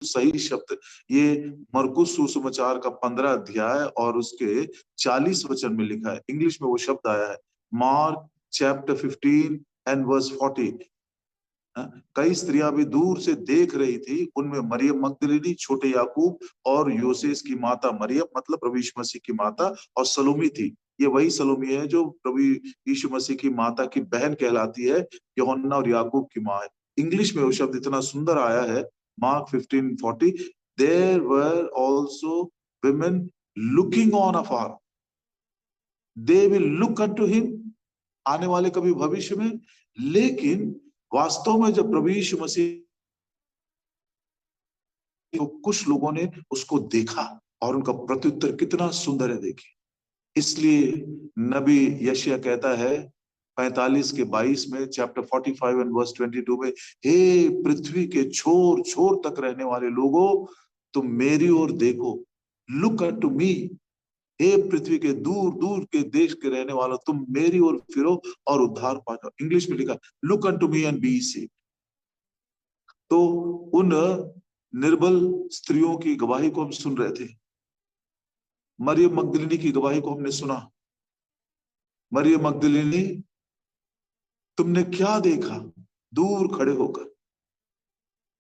सही शब्द, ये मरकुस सुसमाचार का 15 अध्याय और उसके 40 वचन में लिखा है। इंग्लिश में वो शब्द आया है, मार्क चैप्टर 15 एंड वर्स 40। कई स्त्रियां भी दूर से देख रही थी, उनमें मरियम मगदलीनी, छोटे याकूब और योसेस की माता मरियम, मतलब प्रभु यीशु मसीह की माता, और सलोमी थी। ये वही सलोमी है जो प्रभु यीशु मसीह की माता की बहन कहलाती है, यूहन्ना और याकूब की माँ है। इंग्लिश में वो शब्द इतना सुंदर आया है, mark 15:40, there were also women looking on afar, they will look unto him, आने वाले कभी भविष्य में। लेकिन वास्तव में जब प्रभु यीशु मसीह, तो कुछ लोगों ने उसको देखा और उनका प्रत्युत्तर कितना सुंदर है, देखिए। इसलिए नबी यशायाह कहता है 45:22 में, चैप्टर 45 एंड वर्स 22 में, हे पृथ्वी के छोर छोर तक रहने वाले लोगों, तुम मेरी ओर देखो, लुक अनटू मी। हे पृथ्वी के दूर दूर के देश के रहने वालों, तुम मेरी ओर फिरो और उद्धार पा जाओ। इंग्लिश में लिखा, look unto me and be saved. तो उन निर्बल स्त्रियों की गवाही को हम सुन रहे थे। मरियम मगदलीनी की गवाही को हमने सुना। मरियम मगदलीनी, तुमने क्या देखा दूर खड़े होकर?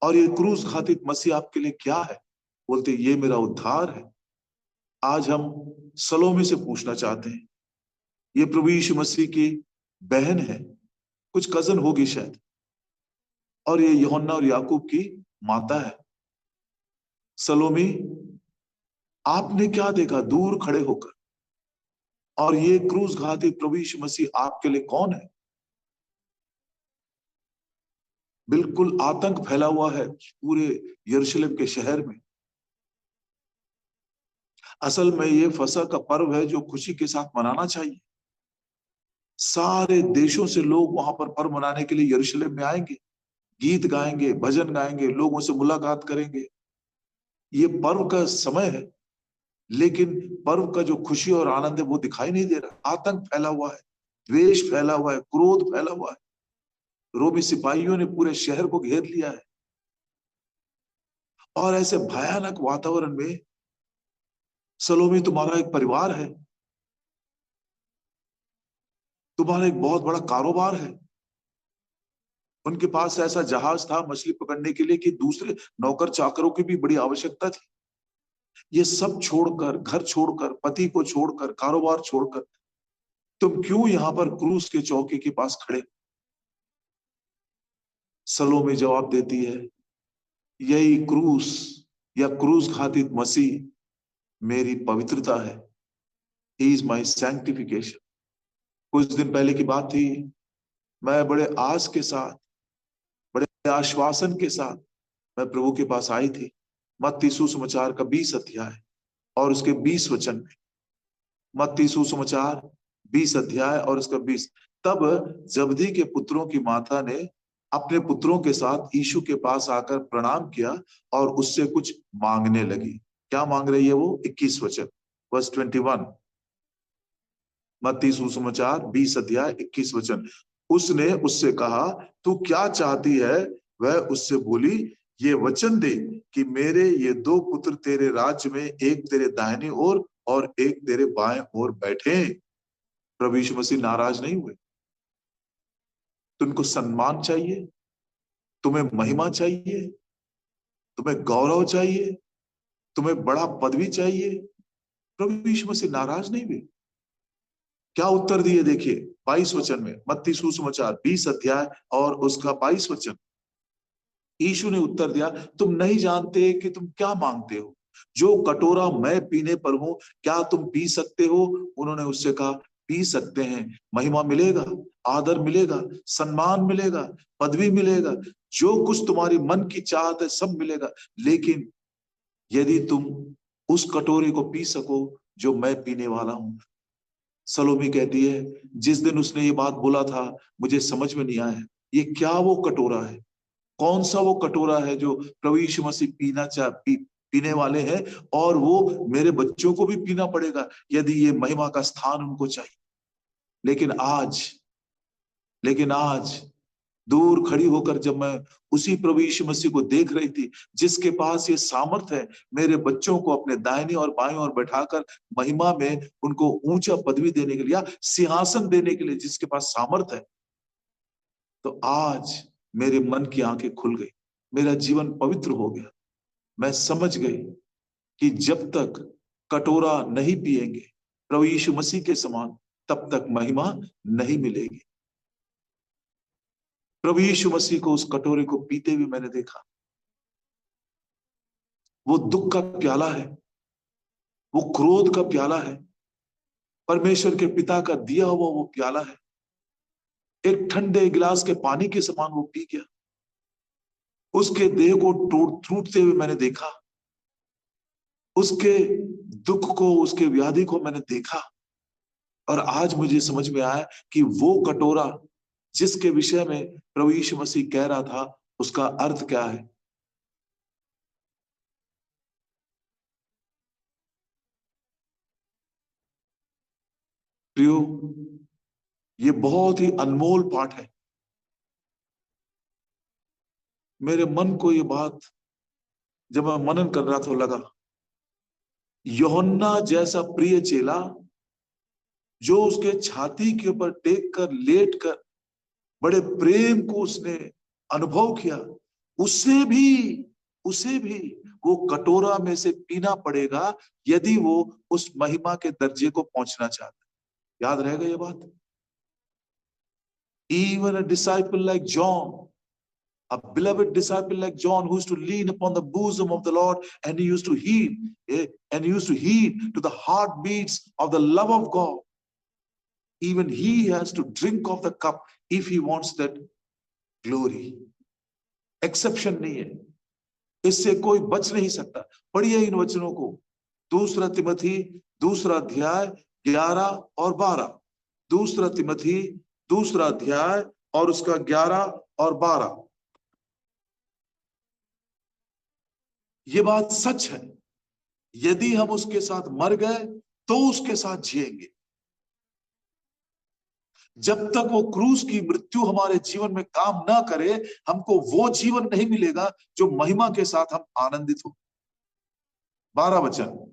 और ये क्रूस घातित मसीह आपके लिए क्या है? बोलते ये मेरा उद्धार है। आज हम सलोमी से पूछना चाहते हैं, ये प्रभु यीशु मसीह की बहन है, कुछ कजन होगी शायद, और ये यूहन्ना और याकूब की माता है। सलोमी, आपने क्या देखा दूर खड़े होकर? और ये क्रूस घातित प्रभु यीशु मसीह आपके लिए कौन है? बिल्कुल आतंक फैला हुआ है पूरे यरूशलेम के शहर में। असल में ये फसह का पर्व है जो खुशी के साथ मनाना चाहिए। सारे देशों से लोग वहां पर पर्व मनाने के लिए यरूशलेम में आएंगे, गीत गाएंगे, भजन गाएंगे, लोगों से मुलाकात करेंगे। ये पर्व का समय है, लेकिन पर्व का जो खुशी और आनंद है वो दिखाई नहीं दे रहा। आतंक फैला हुआ है, द्वेष फैला हुआ है, क्रोध फैला हुआ है। रोमी सिपाहियों ने पूरे शहर को घेर लिया है। और ऐसे भयानक वातावरण में सलोमी, तुम्हारा एक परिवार है, तुम्हारा एक बहुत बड़ा कारोबार है। उनके पास ऐसा जहाज था मछली पकड़ने के लिए कि दूसरे नौकर चाकरों की भी बड़ी आवश्यकता थी। ये सब छोड़कर, घर छोड़कर, पति को छोड़कर, कारोबार छोड़कर तुम क्यों यहां पर क्रूस के चौकी के पास खड़े? सलोमी जवाब देती है, यही क्रूस या क्रूस घातित मसीह मेरी पवित्रता है। He is my sanctification. कुछ दिन पहले की बात थी, मैं बड़े आस के साथ, बड़े आश्वासन के साथ मैं प्रभु के पास आई थी। मत्ती सुसमाचार का 20 अध्याय और उसके 20 वचन में, मत्ती सुसमाचार 20 अध्याय और उसका 20। तब जबदी के पुत्रों की माता ने अपने पुत्रों के साथ यीशु के पास आकर प्रणाम किया और उससे कुछ मांगने लगी। क्या मांग रही है वो? 21 वचन, वर्स 21, मत्ती सुसमाचार 20 अध्याय 21 वचन। उसने उससे कहा, तू क्या चाहती है? वह उससे बोली, ये वचन दे कि मेरे ये दो पुत्र तेरे राज्य में, एक तेरे दाहिनी ओर और एक तेरे बाएं ओर बैठे। प्रभु यीशु मसीह नाराज नहीं हुए। तुमको सम्मान चाहिए, तुम्हें महिमा चाहिए, तुम्हें गौरव चाहिए, तुम्हें बड़ा पदवी चाहिए। प्रभु यीशु मसीह नाराज नहीं हुए। क्या उत्तर दिए? देखिए 22 वचन में, मत्ती सुसमाचार 20 अध्याय और उसका 22 वचन। यीशु ने उत्तर दिया, तुम नहीं जानते कि तुम क्या मांगते हो। जो कटोरा मैं पीने पर हूं, क्या तुम पी सकते हो? उन्होंने उससे कहा, पी सकते हैं। महिमा मिलेगा, आदर मिलेगा, सम्मान मिलेगा, पदवी मिलेगा, जो कुछ तुम्हारी मन की चाहत है सब मिलेगा। लेकिन यदि तुम उस कटोरे को पी सको जो मैं पीने वाला हूं। सलोमी कहती है, जिस दिन उसने ये बात बोला था मुझे समझ में नहीं आया, ये क्या वो कटोरा है, कौन सा वो कटोरा है जो प्रभु यीशु मसीह पीने वाले हैं, और वो मेरे बच्चों को भी पीना पड़ेगा यदि ये महिमा का स्थान उनको चाहिए। लेकिन आज दूर खड़ी होकर जब मैं उसी प्रभु यीशु मसीह को देख रही थी, जिसके पास ये सामर्थ्य है मेरे बच्चों को अपने दाहिनी और बाईं ओर बैठाकर महिमा में उनको ऊंचा पदवी देने के लिए या सिंहासन देने के लिए, जिसके पास सामर्थ्य है, तो आज मेरे मन की आंखें खुल गई, मेरा जीवन पवित्र हो गया। मैं समझ गई कि जब तक कटोरा नहीं पिएंगे प्रभु यीशु मसीह के समान, तब तक महिमा नहीं मिलेगी। प्रभु यीशु मसीह को उस कटोरे को पीते हुए मैंने देखा। वो दुख का प्याला है, वो क्रोध का प्याला है, परमेश्वर के पिता का दिया हुआ वो प्याला है। एक ठंडे गिलास के पानी के समान वो पी गया। उसके देह को टूटते हुए मैंने देखा, उसके दुख को, उसके व्याधि को मैंने देखा। और आज मुझे समझ में आया कि वो कटोरा जिसके विषय में प्रभु यीशु मसीह कह रहा था, उसका अर्थ क्या है। प्रियो, ये बहुत ही अनमोल पाठ है। मेरे मन को ये बात जब मैं मनन कर रहा था, लगा यूहन्ना जैसा प्रिय चेला जो उसके छाती के ऊपर टेक कर, लेट कर बड़े प्रेम को उसने अनुभव किया, उसे भी वो कटोरा में से पीना पड़ेगा यदि वो उस महिमा के दर्जे को पहुंचना चाहता है। याद रहेगा ये बात। Even a disciple like John, a beloved disciple like John, who used to lean upon the bosom of the Lord, and he used to heed, to the heartbeats of the love of God. Even he has to drink of the cup if he wants that glory. Exception नहीं है, इससे कोई बच नहीं सकता। पढ़िए इन वचनों को, 2 तिमोथी 2 अध्याय 11 और 12। 2 तिमोथी 2 अध्याय और उसका 11 और 12। ये बात सच है, यदि हम उसके साथ मर गए तो उसके साथ जिएंगे। जब तक वो क्रूस की मृत्यु हमारे जीवन में काम ना करे, हमको वो जीवन नहीं मिलेगा जो महिमा के साथ हम आनंदित हो। 12 वचन,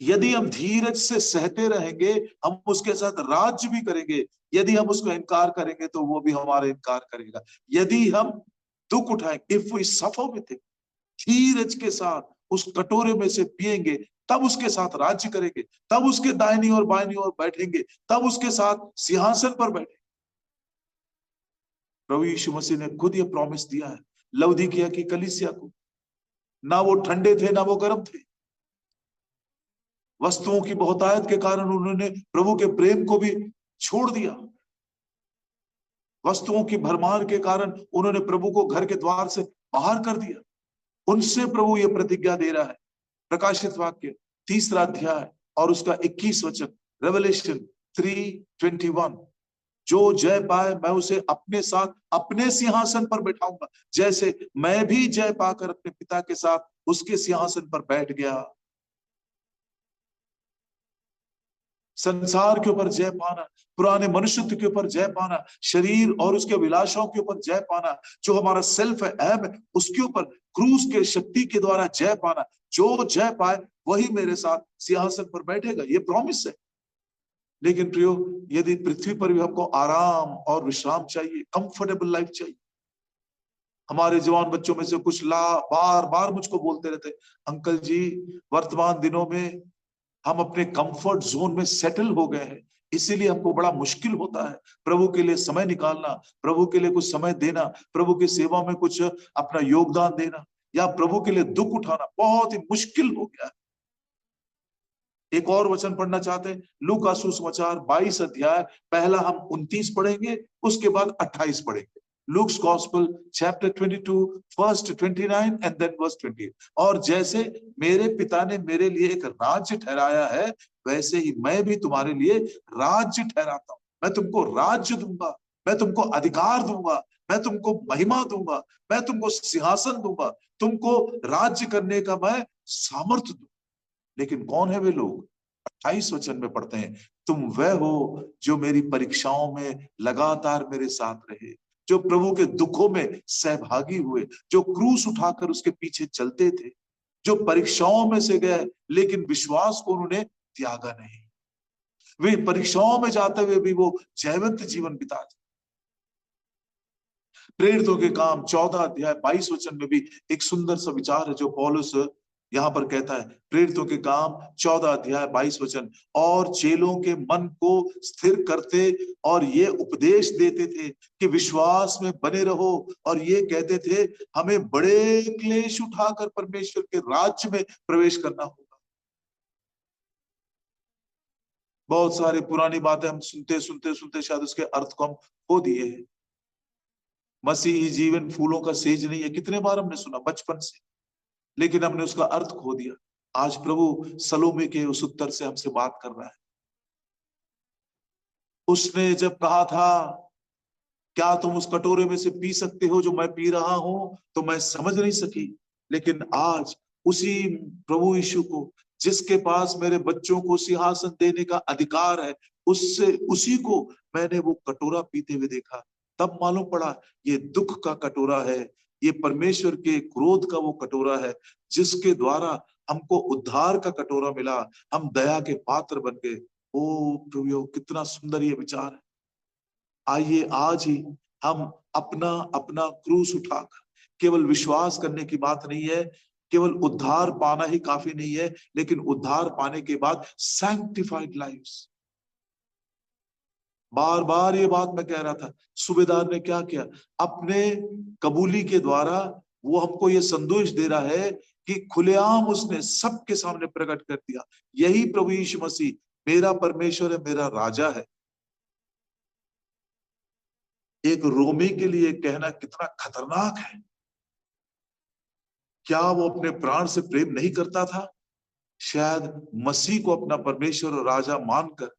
यदि हम धीरज से सहते रहेंगे, हम उसके साथ राज्य भी करेंगे। यदि हम उसको इनकार करेंगे तो वो भी हमारा इनकार करेगा। यदि हम दुख उठाएंगे, if we suffer with him, धीरज के साथ उस कटोरे में से पिएंगे, तब उसके साथ राज्य करेंगे, तब उसके दाहिनी और बाईनी ओर बैठेंगे, तब उसके साथ सिंहासन पर बैठेंगे। प्रभु यीशु मसीह ने खुद ये प्रॉमिस दिया है लवदीकिया की कलीसिया को। ना वो ठंडे थे ना वो गर्म थे। वस्तुओं की बहुतायत के कारण उन्होंने प्रभु के प्रेम को भी छोड़ दिया। वस्तुओं की भरमार के कारण उन्होंने प्रभु को घर के द्वार से बाहर कर दिया। उनसे प्रभु ये प्रतिज्ञा दे रहा है, प्रकाशित वाक्य 3 अध्याय और उसका 21 वचन, रेवलेशन 3:21, जो जय पाए मैं उसे अपने साथ अपने सिंहासन पर बैठाऊंगा, जैसे मैं भी जय पाकर अपने पिता के साथ उसके सिंहासन पर बैठ गया। संसार के ऊपर जय पाना, पुराने मनुष्यत्व के ऊपर जय पाना, शरीर और उसके विलासों के ऊपर जय पाना, जो हमारा सेल्फ है, ऐब है, उसके ऊपर क्रूस के शक्ति के द्वारा जय पाना। जो जय पाए वही मेरे साथ सिंहासन पर बैठेगा, ये प्रॉमिस है। लेकिन प्रियो, यदि पृथ्वी पर भी हमको आराम और विश्राम चाहिए, कंफर्टेबल लाइफ चाहिए, हमारे जवान बच्चों में से कुछ बार बार मुझको बोलते रहते, अंकल जी वर्तमान दिनों में हम अपने कंफर्ट जोन में सेटल हो गए हैं, इसीलिए हमको बड़ा मुश्किल होता है प्रभु के लिए समय निकालना, प्रभु के लिए कुछ समय देना, प्रभु की सेवा में कुछ अपना योगदान देना, या प्रभु के लिए दुख उठाना बहुत ही मुश्किल हो गया है। एक और वचन पढ़ना चाहते हैं, लूका सुसमाचार 22 अध्याय, पहला हम 29 पढ़ेंगे, उसके बाद 28 पढ़ेंगे। Luke's Gospel chapter 22 verse 29 and then verse 28। और जैसे मेरे पिता ने मेरे लिए एक राज्य ठहराया है, वैसे ही मैं भी तुम्हारे लिए राज्य ठहराता हूं। मैं तुमको राज्य दूंगा, मैं तुमको अधिकार दूंगा, मैं तुमको महिमा दूंगा, मैं तुमको सिंहासन दूंगा, तुमको राज्य करने का मैं सामर्थ्य दूंगा। लेकिन कौन है वे लोग? 28 वचन में पढ़ते हैं, तुम वह हो जो मेरी परीक्षाओं में लगातार मेरे साथ रहे, जो प्रभु के दुखों में सहभागी हुए, जो क्रूस उठाकर उसके पीछे चलते थे, जो परीक्षाओं में से गए लेकिन विश्वास को उन्होंने त्यागा नहीं। वे परीक्षाओं में जाते हुए भी वो जयवंत जीवन बिताते। प्रेरितों के काम 14 अध्याय 22 वचन में भी एक सुंदर सा विचार है जो पौलुस यहां पर कहता है। प्रेरितों के काम 14 अध्याय 22 वचन, और चेलों के मन को स्थिर करते और ये उपदेश देते थे कि विश्वास में बने रहो, और ये कहते थे हमें बड़े क्लेश उठाकर परमेश्वर के राज्य में प्रवेश करना होगा। बहुत सारी पुरानी बातें हम सुनते सुनते सुनते शायद उसके अर्थ को हम खो दिए हैं। मसीही जीवन फूलों का सेज नहीं है, कितने बार हमने सुना बचपन से, लेकिन हमने उसका अर्थ खो दिया। आज प्रभु सलोमी के उस उत्तर से हमसे बात कर रहा है। उसने जब कहा था क्या तुम उस कटोरे में से पी सकते हो जो मैं पी रहा हूं, तो मैं समझ नहीं सकी। लेकिन आज उसी प्रभु यीशु को, जिसके पास मेरे बच्चों को सिंहासन देने का अधिकार है, उससे उसी को मैंने वो कटोरा पीते हुए देखा। तब मालूम पड़ा ये दुख का कटोरा है, ये परमेश्वर के क्रोध का वो कटोरा है, जिसके द्वारा हमको उद्धार का कटोरा मिला, हम दया के पात्र बन गए। ओ प्रभु, कितना सुंदर ये विचार है। आइए आज ही हम अपना अपना क्रूस उठाकर, केवल विश्वास करने की बात नहीं है, केवल उद्धार पाना ही काफी नहीं है, लेकिन उद्धार पाने के बाद सैंक्टिफाइड लाइव्स। बार बार ये बात मैं कह रहा था, सूबेदार ने क्या किया, अपने कबूली के द्वारा वो हमको ये संदेश दे रहा है कि खुलेआम उसने सबके सामने प्रकट कर दिया, यही प्रभु यीशु मसीह मेरा परमेश्वर है, मेरा राजा है। एक रोमी के लिए कहना कितना खतरनाक है। क्या वो अपने प्राण से प्रेम नहीं करता था? शायद मसीह को अपना परमेश्वर और राजा मानकर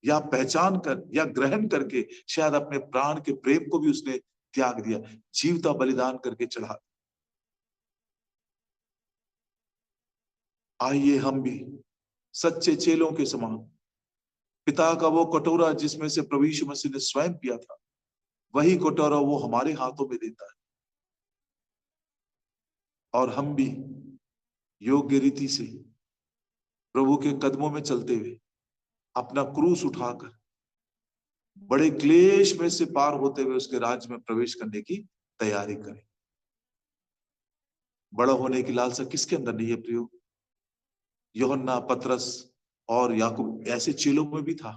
या पहचान कर या ग्रहण करके शायद अपने प्राण के प्रेम को भी उसने त्याग दिया, जीवता बलिदान करके चढ़ा। आइए हम भी सच्चे चेलों के समान पिता का वो कटोरा जिसमें से प्रभु यीशु मसीह ने स्वयं पिया था, वही कटोरा वो हमारे हाथों में देता है, और हम भी योग्य रीति से प्रभु के कदमों में चलते हुए अपना क्रूस उठाकर बड़े क्लेश में से पार होते हुए उसके राज्य में प्रवेश करने की तैयारी करें। बड़ा होने की लालसा किसके अंदर नहीं है प्रियो? यूहन्ना, पतरस और याकूब ऐसे चेलों में भी था।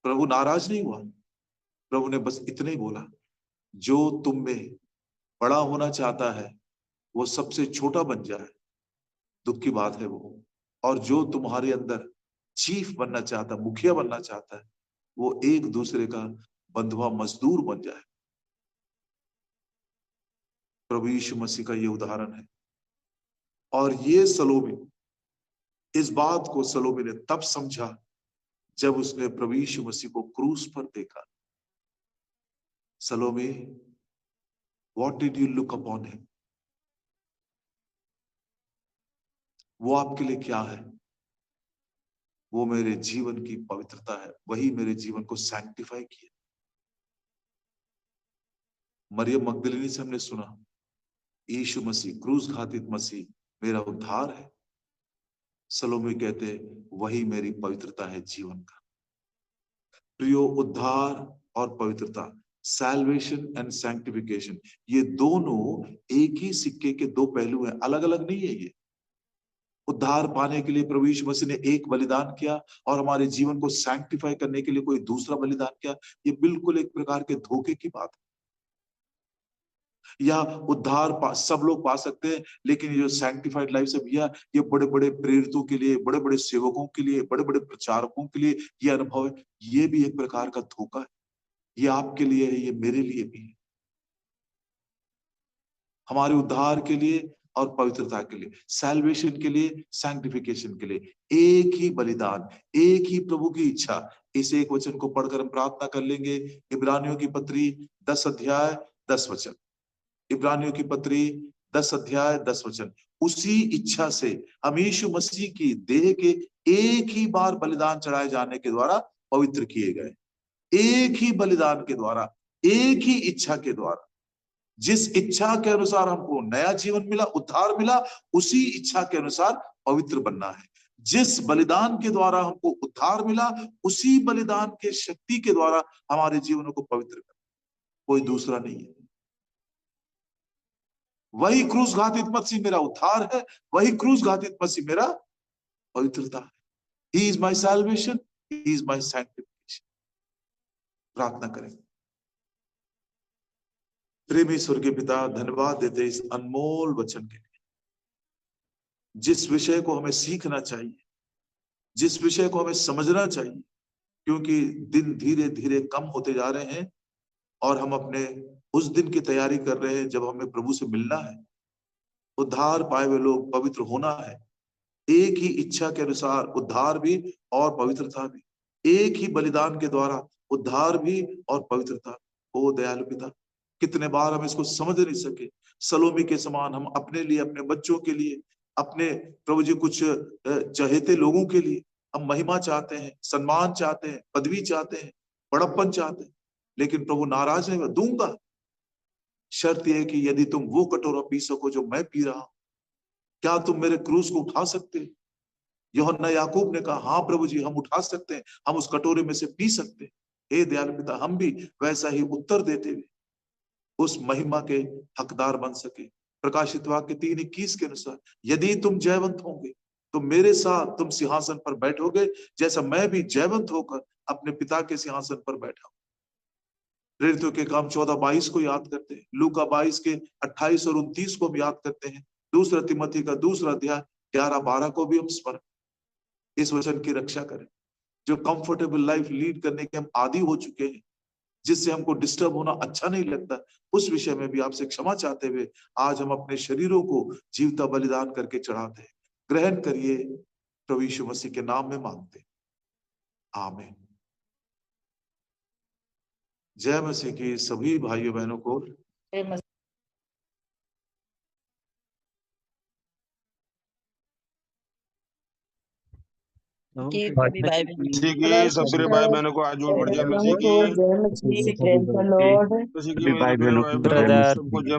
प्रभु नाराज नहीं हुआ। प्रभु ने बस इतना ही बोला, जो तुम में बड़ा होना चाहता है वो सबसे छोटा बन जाए। दुख की बात है वो। और जो तुम्हारे अंदर चीफ बनना चाहता, मुखिया बनना चाहता है, वो एक दूसरे का बंधुआ मजदूर बन जाए। प्रभु यीशु मसीह का ये उदाहरण है। और ये सलोमी, इस बात को सलोमी ने तब समझा जब उसने प्रभु यीशु मसीह को क्रूस पर देखा। Salome, what did you look upon him? वो आपके लिए क्या है? वो मेरे जीवन की पवित्रता है, वही मेरे जीवन को सैंक्टिफाई किया। मरियम मगदलिनी से हमने सुना यीशु मसीह, क्रूस घातित मसीह मेरा उद्धार है। सलोमी कहते वही मेरी पवित्रता है जीवन का। प्रियो, उद्धार और पवित्रता, सैल्वेशन एंड सैंक्टिफिकेशन, ये दोनों एक ही सिक्के के दो पहलू हैं, अलग अलग नहीं है। ये उद्धार पाने के लिए प्रभु यीशु मसीह ने एक बलिदान किया और हमारे जीवन को सैंक्टिफाई करने के लिए कोई दूसरा बलिदान किया, ये बिल्कुल एक प्रकार के धोखे की बात है। या उद्धार सब लोग पा सकते हैं, लेकिन ये जो सैंक्टिफाइड लाइफ है भैया, ये बड़े बड़े प्रेरितों के लिए, बड़े बड़े सेवकों के लिए, बड़े बड़े प्रचारकों के लिए ये अनुभव है। ये भी एक प्रकार का धोखा है। ये आपके लिए है, ये मेरे लिए भी है। हमारे उद्धार के लिए और पवित्रता के लिए, सैल्वेशन के लिए, सैंक्टिफिकेशन के लिए एक ही बलिदान, एक ही प्रभु की इच्छा। इस एक वचन को पढ़कर हम प्रार्थना कर लेंगे। इब्रानियों की पत्री 10 अध्याय 10 वचन। इब्रानियों की पत्री 10 अध्याय 10 वचन। उसी इच्छा से हम यीशु मसीह की देह के एक ही बार बलिदान चढ़ाए जाने के द्वारा पवित्र किए गए। एक ही बलिदान के द्वारा, एक ही इच्छा के द्वारा, जिस इच्छा के अनुसार हमको नया जीवन मिला, उद्धार मिला, उसी इच्छा के अनुसार पवित्र बनना है। जिस बलिदान के द्वारा हमको उद्धार मिला, उसी बलिदान के शक्ति के द्वारा हमारे जीवनों को पवित्र करना, कोई दूसरा नहीं है। वही क्रूस घातित मसीह मेरा उद्धार है, वही क्रूस घातित मसीह मेरा पवित्रता है। He is my salvation, He is my sanctification। प्रार्थना करें। प्रेमी स्वर्गीय पिता, धन्यवाद देते इस अनमोल वचन के लिए, जिस विषय को हमें सीखना चाहिए, जिस विषय को हमें समझना चाहिए, क्योंकि दिन धीरे धीरे कम होते जा रहे हैं और हम अपने उस दिन की तैयारी कर रहे हैं जब हमें प्रभु से मिलना है, उद्धार पाए हुए लोग, पवित्र होना है। एक ही इच्छा के अनुसार उद्धार भी और पवित्रता भी, एक ही बलिदान के द्वारा उद्धार भी और पवित्रता। ओ दयालु पिता, कितने बार हम इसको समझ नहीं सके। सलोमी के समान हम अपने लिए, अपने बच्चों के लिए, अपने प्रभु जी कुछ चहेते लोगों के लिए हम महिमा चाहते हैं, सम्मान चाहते हैं, पदवी चाहते हैं, बड़प्पन चाहते हैं, लेकिन प्रभु नाराज है। मैं दूंगा, शर्त यह है कि यदि तुम वो कटोरा पी सको जो मैं पी रहा हूं, क्या तुम मेरे क्रूस को उठा सकते हो? यूहन्ना याकूब ने कहा, हाँ प्रभु जी, हम उठा सकते हैं, हम उस कटोरे में से पी सकते हैं। हे दयालु पिता, हम भी वैसा ही उत्तर देते हुए उस महिमा के हकदार बन सके। प्रकाशित वाक्य 3:21 के अनुसार, यदि तुम जयवंत होंगे तो मेरे साथ तुम सिंहासन पर बैठोगे, जैसा मैं भी जयवंत होकर अपने पिता के सिंहासन पर बैठा हूं। प्रेरितों के काम 14:22 को याद करते हैं, लूका 22 के 28 और 29 को भी याद करते हैं, दूसरा तिमोथी का 2 अध्याय 11-12 को भी हम स्मरण। इस वचन की रक्षा करें। जो कंफर्टेबल लाइफ लीड करने के हम आदी हो चुके हैं, जिससे हमको डिस्टर्ब होना अच्छा नहीं लगता, उस विषय में भी आपसे क्षमा चाहते हुए आज हम अपने शरीरों को जीवता बलिदान करके चढ़ाते हैं। ग्रहण करिए, प्रभु यीशु मसीह के नाम में मांगते, आमीन। जय मसीह की सभी भाइयों बहनों को सबसे भाई बहनों को आज और जय मसीह की, जय मसीह की, प्रेज द लॉर्ड। सबको जय